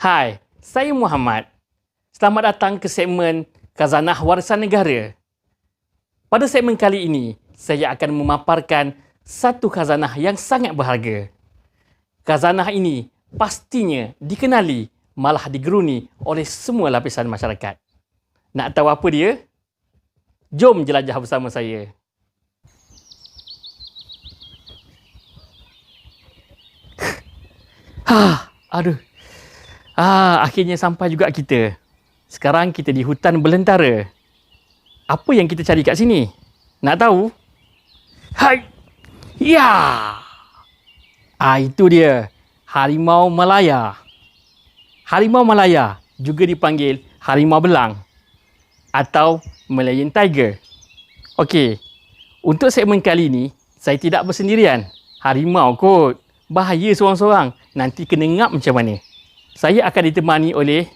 Hai, saya Muhammad. Selamat datang ke segmen Khazanah Warisan Negara. Pada segmen kali ini, saya akan memaparkan satu khazanah yang sangat berharga. Khazanah ini pastinya dikenali, malah digeruni oleh semua lapisan masyarakat. Nak tahu apa dia? Jom jelajah bersama saya. Aduh. Akhirnya sampai juga kita. Sekarang kita di hutan belantara. Apa yang kita cari kat sini? Nak tahu? Hai! Ya! Itu dia. Harimau Malaya. Harimau Malaya juga dipanggil harimau belang atau Malayan Tiger. Okey, untuk segmen kali ini, saya tidak bersendirian. Harimau kot. Bahaya seorang-seorang. Nanti kena ngap macam mana. Saya akan ditemani oleh...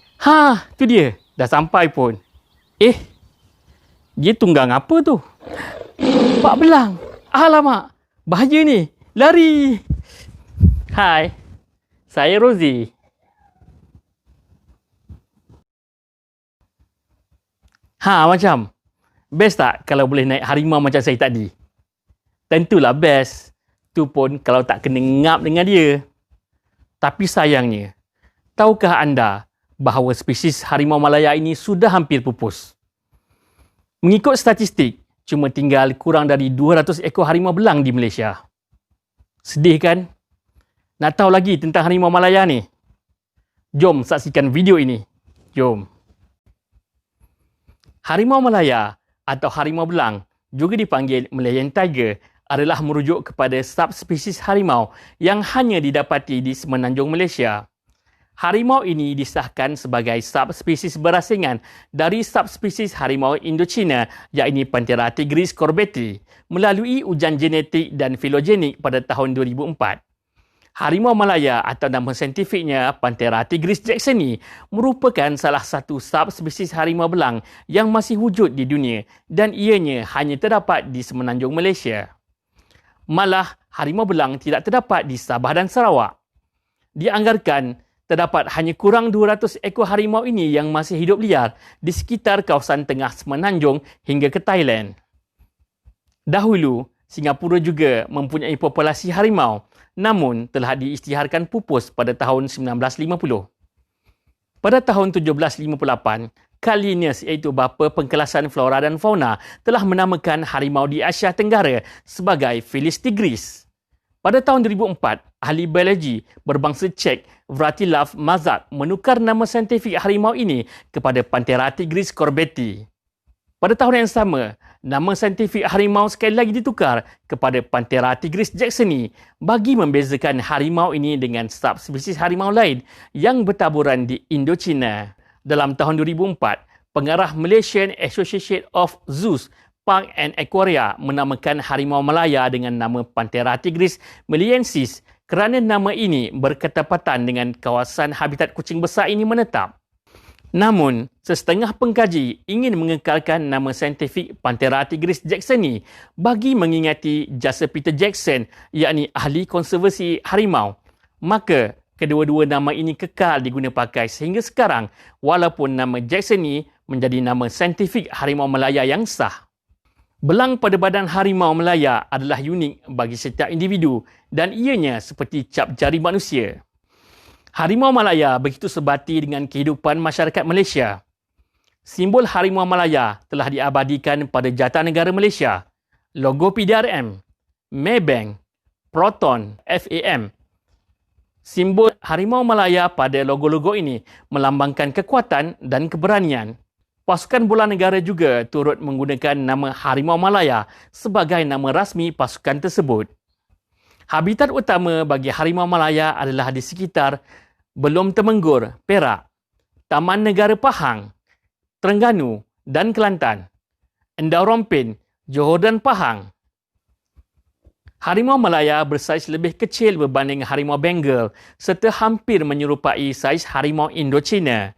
tu dia. Dah sampai pun. Dia tunggang apa tu? Pak belang. Alamak. Bahaya ni. Lari. Hai. Saya Rosie. Macam. Best tak kalau boleh naik harimau macam saya tadi? Tentulah best. Tu pun kalau tak kena ngap dengan dia. Tapi sayangnya, tahukah anda bahawa spesies harimau Malaya ini sudah hampir pupus? Mengikut statistik, cuma tinggal kurang dari 200 ekor harimau belang di Malaysia. Sedih kan? Nak tahu lagi tentang harimau Malaya ni? Jom saksikan video ini. Jom. Harimau Malaya atau harimau belang, juga dipanggil Malayan Tiger, adalah merujuk kepada subspesies harimau yang hanya didapati di semenanjung Malaysia. Harimau ini disahkan sebagai subspesies berasingan dari subspesies harimau Indochina, iaitu Panthera tigris corbeti, melalui ujian genetik dan filogenik pada tahun 2004. Harimau Malaya atau nama saintifiknya Panthera tigris jacksoni merupakan salah satu subspesies harimau belang yang masih wujud di dunia dan ianya hanya terdapat di semenanjung Malaysia. Malah, harimau belang tidak terdapat di Sabah dan Sarawak. Dianggarkan, terdapat hanya kurang 200 ekor harimau ini yang masih hidup liar di sekitar kawasan tengah semenanjung hingga ke Thailand. Dahulu, Singapura juga mempunyai populasi harimau, namun telah diisytiharkan pupus pada tahun 1950. Pada tahun 1758, Carl Linnaeus, iaitu bapa pengkelasan flora dan fauna, telah menamakan harimau di Asia Tenggara sebagai Felis tigris. Pada tahun 2004, ahli biologi berbangsa Czech Vratislav Mazak menukar nama saintifik harimau ini kepada Panthera tigris corbeti. Pada tahun yang sama, nama saintifik harimau sekali lagi ditukar kepada Panthera tigris jacksoni bagi membezakan harimau ini dengan subspesies harimau lain yang bertaburan di Indochina. Dalam tahun 2004, pengarah Malaysian Association of Zoos, Park and Aquaria menamakan harimau Malaya dengan nama Panthera tigris maliensis kerana nama ini berketepatan dengan kawasan habitat kucing besar ini menetap. Namun, sesetengah pengkaji ingin mengekalkan nama saintifik Panthera tigris jacksoni bagi mengingati jasa Peter Jackson, iaitu ahli konservasi harimau. Maka, kedua-dua nama ini kekal diguna pakai sehingga sekarang, walaupun nama Jacksoni menjadi nama saintifik harimau Malaya yang sah. Belang pada badan harimau Malaya adalah unik bagi setiap individu dan ianya seperti cap jari manusia. Harimau Malaya begitu sebati dengan kehidupan masyarakat Malaysia. Simbol harimau Malaya telah diabadikan pada Jata Negara Malaysia, logo PDRM, Maybank, Proton, FAM. Simbol harimau Malaya pada logo-logo ini melambangkan kekuatan dan keberanian. Pasukan bola negara juga turut menggunakan nama harimau Malaya sebagai nama rasmi pasukan tersebut. Habitat utama bagi harimau Malaya adalah di sekitar Belum Temenggur, Perak, Taman Negara Pahang, Terengganu dan Kelantan, Endau Rompin, Johor dan Pahang. Harimau Malaya bersaiz lebih kecil berbanding harimau Bengal serta hampir menyerupai saiz harimau Indochina.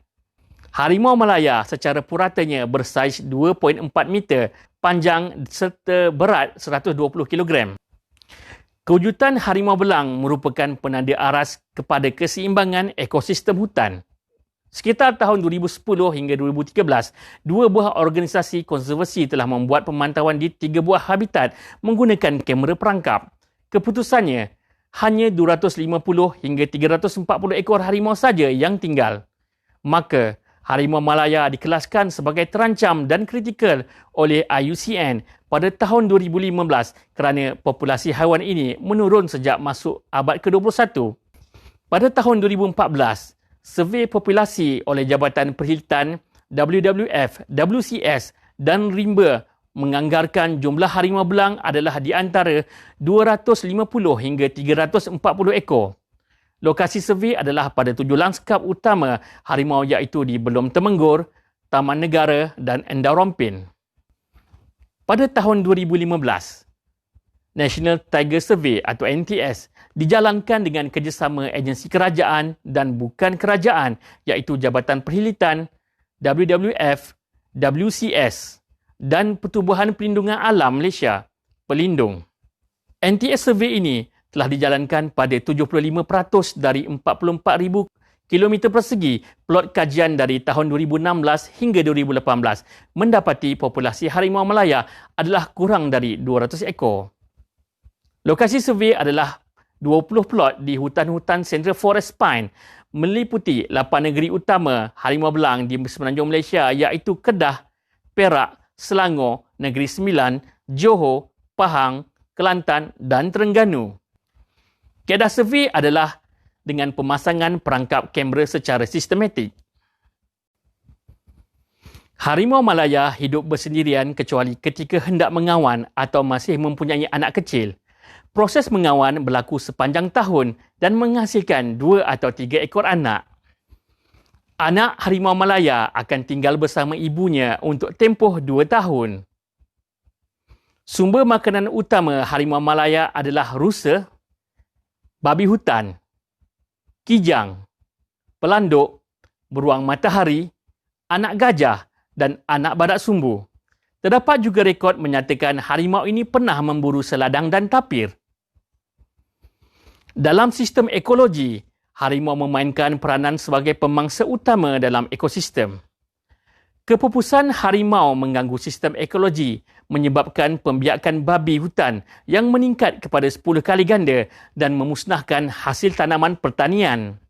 Harimau Malaya secara puratanya bersaiz 2.4 meter, panjang serta berat 120 kg. Kewujudan harimau belang merupakan penanda aras kepada keseimbangan ekosistem hutan. Sekitar tahun 2010 hingga 2013, dua buah organisasi konservasi telah membuat pemantauan di 3 buah habitat menggunakan kamera perangkap. Keputusannya, hanya 250 hingga 340 ekor harimau saja yang tinggal. Maka, harimau Malaya dikelaskan sebagai terancam dan kritikal oleh IUCN pada tahun 2015 kerana populasi haiwan ini menurun sejak masuk abad ke-21. Pada tahun 2014, survei populasi oleh Jabatan Perkhidmatan WWF, WCS dan Rimba menganggarkan jumlah harimau belang adalah di antara 250 hingga 340 ekor. Lokasi survei adalah pada 7 lanskap utama harimau iaitu di Belum Temenggur, Taman Negara dan Endau Rompin. Pada tahun 2015, National Tiger Survey atau NTS dijalankan dengan kerjasama agensi kerajaan dan bukan kerajaan iaitu Jabatan Perkhidmatan, WWF, WCS dan Pertubuhan Perlindungan Alam Malaysia, Pelindung. NTS Survey ini telah dijalankan pada 75% dari 44,000 km persegi plot kajian dari tahun 2016 hingga 2018 mendapati populasi harimau Malaya adalah kurang dari 200 ekor. Lokasi survei adalah 20 plot di hutan-hutan Central Forest Pine meliputi 8 negeri utama harimau belang di semenanjung Malaysia iaitu Kedah, Perak, Selangor, Negeri Sembilan, Johor, Pahang, Kelantan dan Terengganu. Kaedah survei adalah dengan pemasangan perangkap kamera secara sistematik. Harimau Malaya hidup bersendirian kecuali ketika hendak mengawan atau masih mempunyai anak kecil. Proses mengawan berlaku sepanjang tahun dan menghasilkan 2 atau 3 ekor anak. Anak harimau Malaya akan tinggal bersama ibunya untuk tempoh 2 tahun. Sumber makanan utama harimau Malaya adalah rusa, babi hutan, kijang, pelanduk, beruang matahari, anak gajah dan anak badak sumbu. Terdapat juga rekod menyatakan harimau ini pernah memburu seladang dan tapir. Dalam sistem ekologi, harimau memainkan peranan sebagai pemangsa utama dalam ekosistem. Kepupusan harimau mengganggu sistem ekologi menyebabkan pembiakan babi hutan yang meningkat kepada 10 kali ganda dan memusnahkan hasil tanaman pertanian.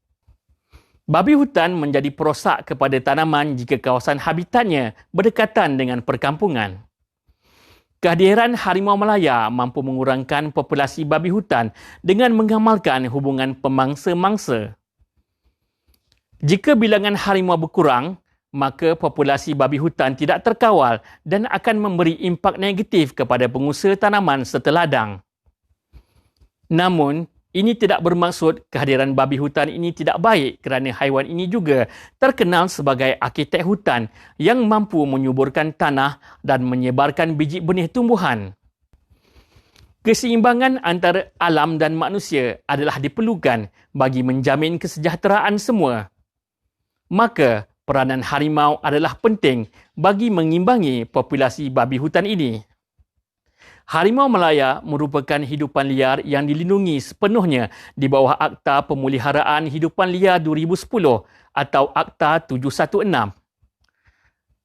Babi hutan menjadi perosak kepada tanaman jika kawasan habitatnya berdekatan dengan perkampungan. Kehadiran harimau Malaya mampu mengurangkan populasi babi hutan dengan mengamalkan hubungan pemangsa-mangsa. Jika bilangan harimau berkurang, maka populasi babi hutan tidak terkawal dan akan memberi impak negatif kepada pengusaha tanaman serta ladang. Namun, ini tidak bermaksud kehadiran babi hutan ini tidak baik kerana haiwan ini juga terkenal sebagai arkitek hutan yang mampu menyuburkan tanah dan menyebarkan biji benih tumbuhan. Keseimbangan antara alam dan manusia adalah diperlukan bagi menjamin kesejahteraan semua. Maka, peranan harimau adalah penting bagi mengimbangi populasi babi hutan ini. Harimau Malaya merupakan hidupan liar yang dilindungi sepenuhnya di bawah Akta Pemeliharaan Hidupan Liar 2010 atau Akta 716.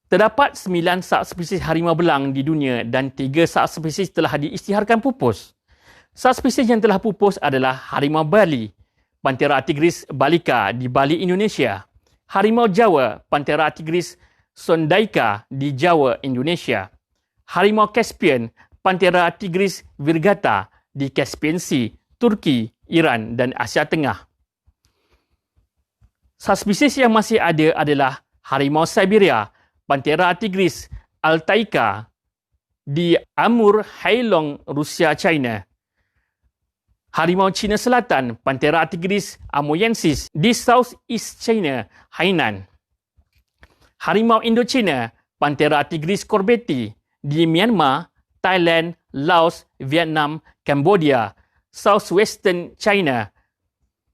Terdapat 9 subspesies harimau belang di dunia dan 3 subspesies telah diisytiharkan pupus. Subspesies yang telah pupus adalah harimau Bali, Panthera tigris balika di Bali, Indonesia. Harimau Jawa, Panthera tigris sondaika di Jawa, Indonesia. Harimau Caspian, Panthera tigris virgata di Caspian Sea, Turki, Iran dan Asia Tengah. Subspesies yang masih ada adalah harimau Siberia, Panthera tigris altaika di Amur, Heilong, Rusia, China. Harimau Cina Selatan, Panthera tigris amoyensis di South East China, Hainan. Harimau Indochina, Panthera tigris corbeti di Myanmar, Thailand, Laos, Vietnam, Cambodia, Southwestern China.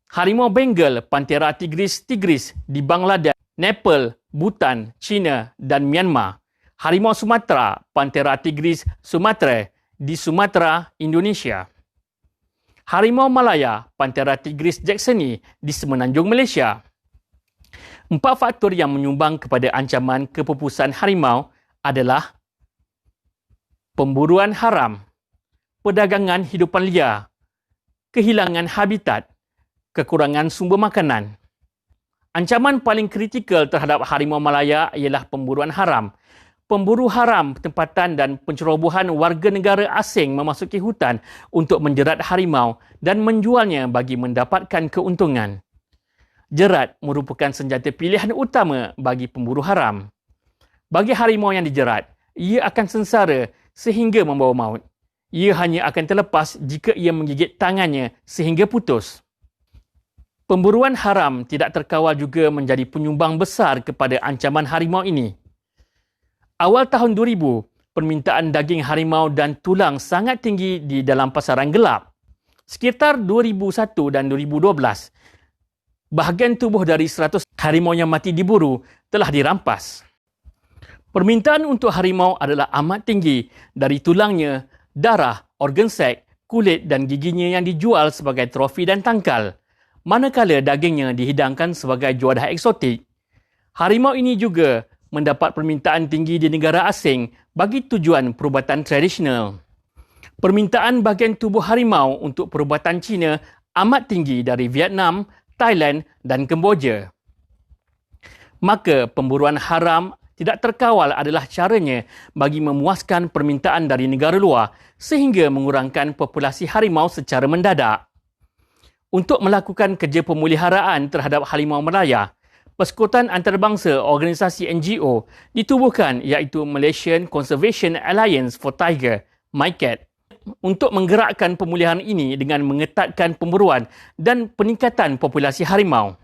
Harimau Bengal, Panthera tigris di Bangladesh, Nepal, Bhutan, China dan Myanmar. Harimau Sumatera, Panthera tigris Sumatra di Sumatera, Indonesia. Harimau Malaya, Panthera tigris jacksoni di semenanjung Malaysia. 4 faktor yang menyumbang kepada ancaman kepupusan harimau adalah pemburuan haram, perdagangan hidupan liar, kehilangan habitat, kekurangan sumber makanan. Ancaman paling kritikal terhadap harimau Malaya ialah pemburuan haram. Pemburu haram tempatan dan pencerobohan warga negara asing memasuki hutan untuk menjerat harimau dan menjualnya bagi mendapatkan keuntungan. Jerat merupakan senjata pilihan utama bagi pemburu haram. Bagi harimau yang dijerat, ia akan sengsara sehingga membawa maut. Ia hanya akan terlepas jika ia menggigit tangannya sehingga putus. Pemburuan haram tidak terkawal juga menjadi penyumbang besar kepada ancaman harimau ini. Awal tahun 2000, permintaan daging harimau dan tulang sangat tinggi di dalam pasaran gelap. Sekitar 2001 dan 2012, bahagian tubuh dari 100 harimau yang mati diburu telah dirampas. Permintaan untuk harimau adalah amat tinggi dari tulangnya, darah, organ seks, kulit dan giginya yang dijual sebagai trofi dan tangkal, manakala dagingnya dihidangkan sebagai juadah eksotik. Harimau ini juga mendapat permintaan tinggi di negara asing bagi tujuan perubatan tradisional. Permintaan bahagian tubuh harimau untuk perubatan Cina amat tinggi dari Vietnam, Thailand dan Kemboja. Maka pemburuan haram tidak terkawal adalah caranya bagi memuaskan permintaan dari negara luar sehingga mengurangkan populasi harimau secara mendadak. Untuk melakukan kerja pemeliharaan terhadap harimau Malaya, Persekutuan Antarabangsa Organisasi NGO ditubuhkan iaitu Malaysian Conservation Alliance for Tiger, MICAT, untuk menggerakkan pemulihan ini dengan mengetatkan pemburuan dan peningkatan populasi harimau.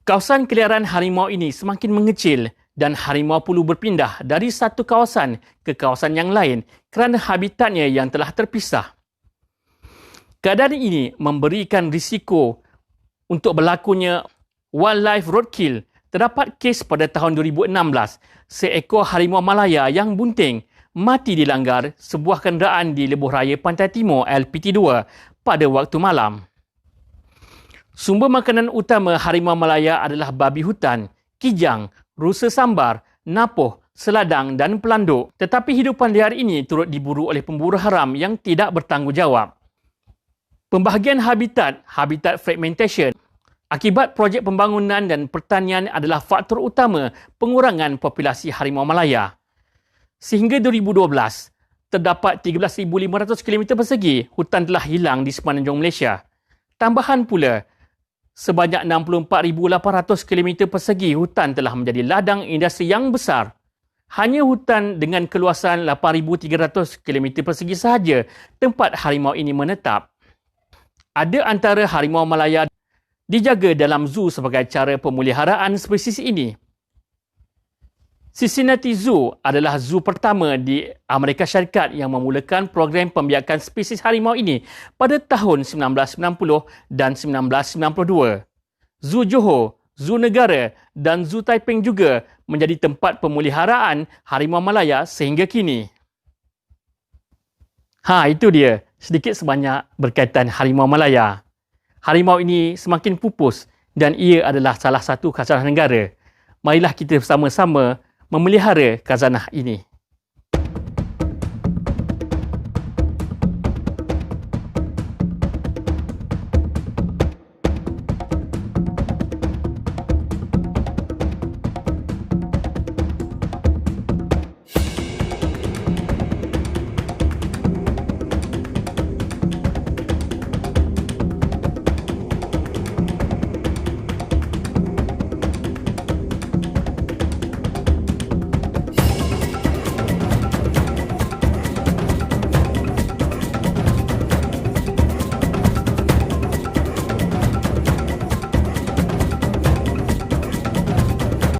Kawasan keliaran harimau ini semakin mengecil dan harimau perlu berpindah dari satu kawasan ke kawasan yang lain kerana habitatnya yang telah terpisah. Keadaan ini memberikan risiko untuk berlakunya wildlife roadkill. Terdapat kes pada tahun 2016, seekor harimau Malaya yang bunting mati dilanggar sebuah kenderaan di lebuh raya Pantai Timur LPT2 pada waktu malam. Sumber makanan utama harimau Malaya adalah babi hutan, kijang, rusa sambar, napuh, seladang dan pelanduk. Tetapi hidupan liar ini turut diburu oleh pemburu haram yang tidak bertanggungjawab. Pembahagian habitat fragmentation akibat projek pembangunan dan pertanian adalah faktor utama pengurangan populasi harimau Malaya. Sehingga 2012, terdapat 13,500 km persegi hutan telah hilang di semenanjung Malaysia. Tambahan pula, sebanyak 64,800 km persegi hutan telah menjadi ladang industri yang besar. Hanya hutan dengan keluasan 8,300 km persegi sahaja tempat harimau ini menetap. Ada antara harimau Malaya dijaga dalam zoo sebagai cara pemeliharaan spesies ini. Cincinnati Zoo adalah zoo pertama di Amerika Syarikat yang memulakan program pembiakan spesies harimau ini pada tahun 1990 dan 1992. Zoo Johor, Zoo Negara dan Zoo Taiping juga menjadi tempat pemeliharaan harimau Malaya sehingga kini. Itu dia sedikit sebanyak berkaitan harimau Malaya. Harimau ini semakin pupus dan ia adalah salah satu khazanah negara. Marilah kita bersama-sama memelihara khazanah ini.